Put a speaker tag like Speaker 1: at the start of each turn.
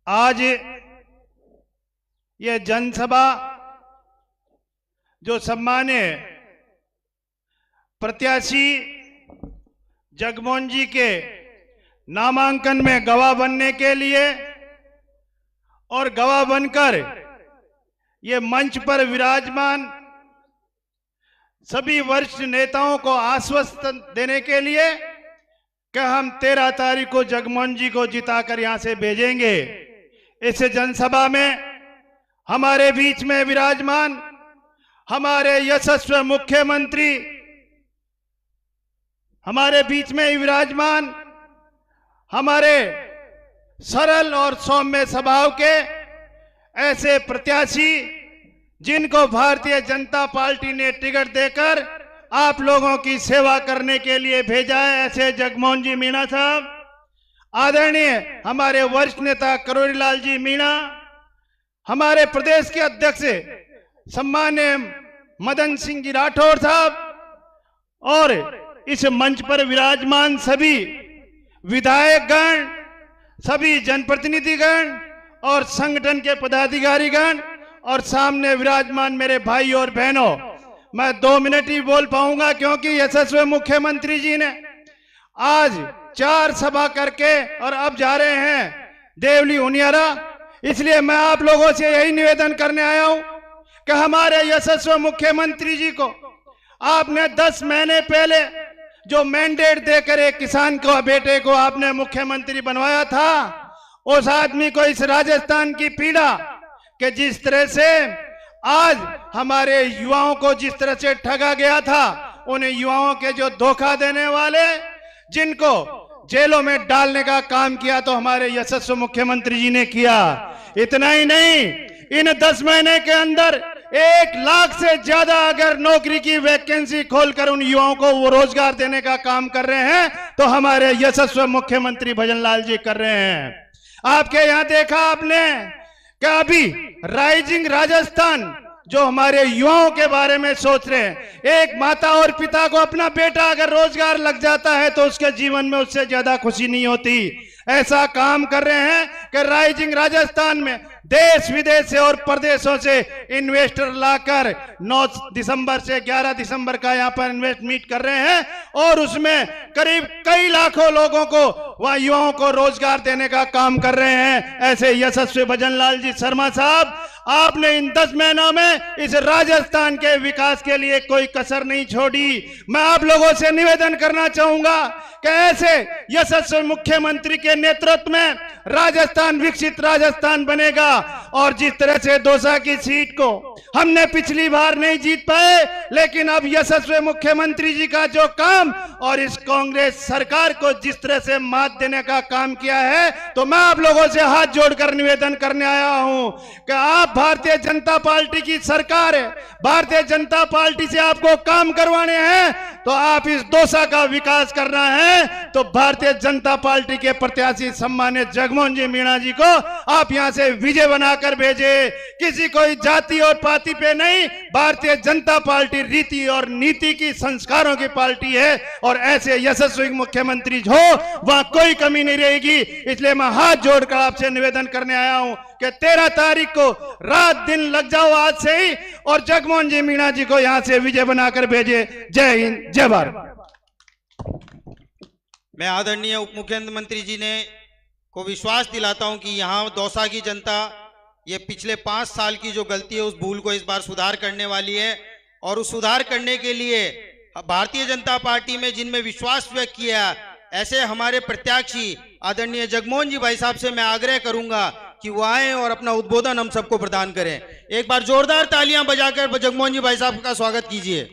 Speaker 1: आज ये जनसभा जो सम्मान्य प्रत्याशी जगमोहन जी के नामांकन में गवाह बनने के लिए और गवाह बनकर ये मंच पर विराजमान सभी वरिष्ठ नेताओं को आश्वस्त देने के लिए कि हम 13 तारीख को जगमोहन जी को जिताकर यहां से भेजेंगे। इस जनसभा में हमारे बीच में विराजमान हमारे यशस्वी मुख्यमंत्री, हमारे बीच में विराजमान हमारे सरल और सौम्य स्वभाव के ऐसे प्रत्याशी जिनको भारतीय जनता पार्टी ने टिकट देकर आप लोगों की सेवा करने के लिए भेजा है, ऐसे जगमोहन जी मीणा साहब, आदरणीय हमारे वरिष्ठ नेता करोड़ीलाल जी मीणा, हमारे प्रदेश के अध्यक्ष सम्मान्य मदन सिंह जी राठौर साहब और इस मंच पर विराजमान सभी विधायकगण, सभी जनप्रतिनिधिगण और संगठन के पदाधिकारीगण और सामने विराजमान मेरे भाई और बहनों, मैं 2 मिनट ही बोल पाऊंगा क्योंकि यशस्वी मुख्यमंत्री जी ने आज 4 सभा करके और अब जा रहे हैं देवली हुनियारा। इसलिए मैं आप लोगों से यही निवेदन करने आया हूं कि हमारे यशस्वी मुख्यमंत्री जी को आपने 10 महीने पहले जो मैंडेट देकर एक किसान को बेटे को आपने मुख्यमंत्री बनवाया था, उस आदमी को इस राजस्थान की पीड़ा कि जिस तरह से आज हमारे युवाओं को जिस तरह से ठगा गया था, उन युवाओं के जो धोखा देने वाले जिनको जेलों में डालने का काम किया तो हमारे यशस्वी मुख्यमंत्री जी ने किया। इतना ही नहीं, इन 10 महीने के अंदर 1 लाख से ज्यादा अगर नौकरी की वैकेंसी खोलकर उन युवाओं को वो रोजगार देने का काम कर रहे हैं तो हमारे यशस्वी मुख्यमंत्री भजनलाल जी कर रहे हैं। आपके यहां देखा आपने कि अभी राइजिंग राजस्थान जो हमारे युवाओं के बारे में सोच रहे हैं, एक माता और पिता को अपना बेटा अगर रोजगार लग जाता है तो उसके जीवन में उससे ज्यादा खुशी नहीं होती। ऐसा काम कर रहे हैं कि राइजिंग राजस्थान में देश विदेश से और प्रदेशों से इन्वेस्टर लाकर 9 दिसंबर से 11 दिसंबर का यहाँ पर इन्वेस्ट मीट कर रहे हैं और उसमें करीब कई लाखों लोगों को वह युवाओं को रोजगार देने का काम कर रहे हैं। ऐसे यशस्वी भजनलाल जी शर्मा साहब, आपने इन 10 महीनों में इस राजस्थान के विकास के लिए कोई कसर नहीं छोड़ी। मैं आप लोगों से निवेदन करना चाहूंगा कि ऐसे यशस्वी मुख्यमंत्री के नेतृत्व में राजस्थान विकसित राजस्थान बनेगा। और जिस तरह से दौसा की सीट को हमने पिछली बार नहीं जीत पाए, लेकिन अब यशस्वी मुख्यमंत्री जी का जो काम और इस कांग्रेस सरकार को जिस तरह से मात देने का काम किया है, तो मैं आप लोगों से हाथ जोड़कर निवेदन करने आया हूं कि आप भारतीय जनता पार्टी की सरकार है, भारतीय जनता पार्टी से आपको काम करवाने हैं तो आप इस दौसा का विकास करना है तो भारतीय जनता पार्टी के प्रत्याशी सम्मानित जगमोहन जी मीणा जी को आप यहां से विजय बनाकर भेजे। किसी कोई जाति और पार्टी पे नहीं, भारतीय जनता पार्टी रीति और नीति की, संस्कारों की पार्टी है और ऐसे यशस्वी मुख्यमंत्री हो वहां कोई कमी नहीं रहेगी। इसलिए मैं हाथ जोड़कर आपसे निवेदन करने आया हूं कि 13 तारीख को रात दिन लग जाओ आज से ही और जगमोहन जी मीणा जी को यहां से विजय बनाकर भेजे। जय हिंद, जय भारत।
Speaker 2: मैं आदरणीय उप मुख्यमंत्री जी ने को विश्वास दिलाता हूं कि यहाँ दौसा की जनता ये पिछले 5 साल की जो गलती है उस भूल को इस बार सुधार करने वाली है और उस सुधार करने के लिए भारतीय जनता पार्टी में जिनमें विश्वास व्यक्त किया, ऐसे हमारे प्रत्याशी आदरणीय जगमोहन जी भाई साहब से मैं आग्रह करूंगा कि वो आए और अपना उद्बोधन हम सबको प्रदान करें। एक बार जोरदार तालियां बजाकर जगमोहन जी भाई साहब का स्वागत कीजिए।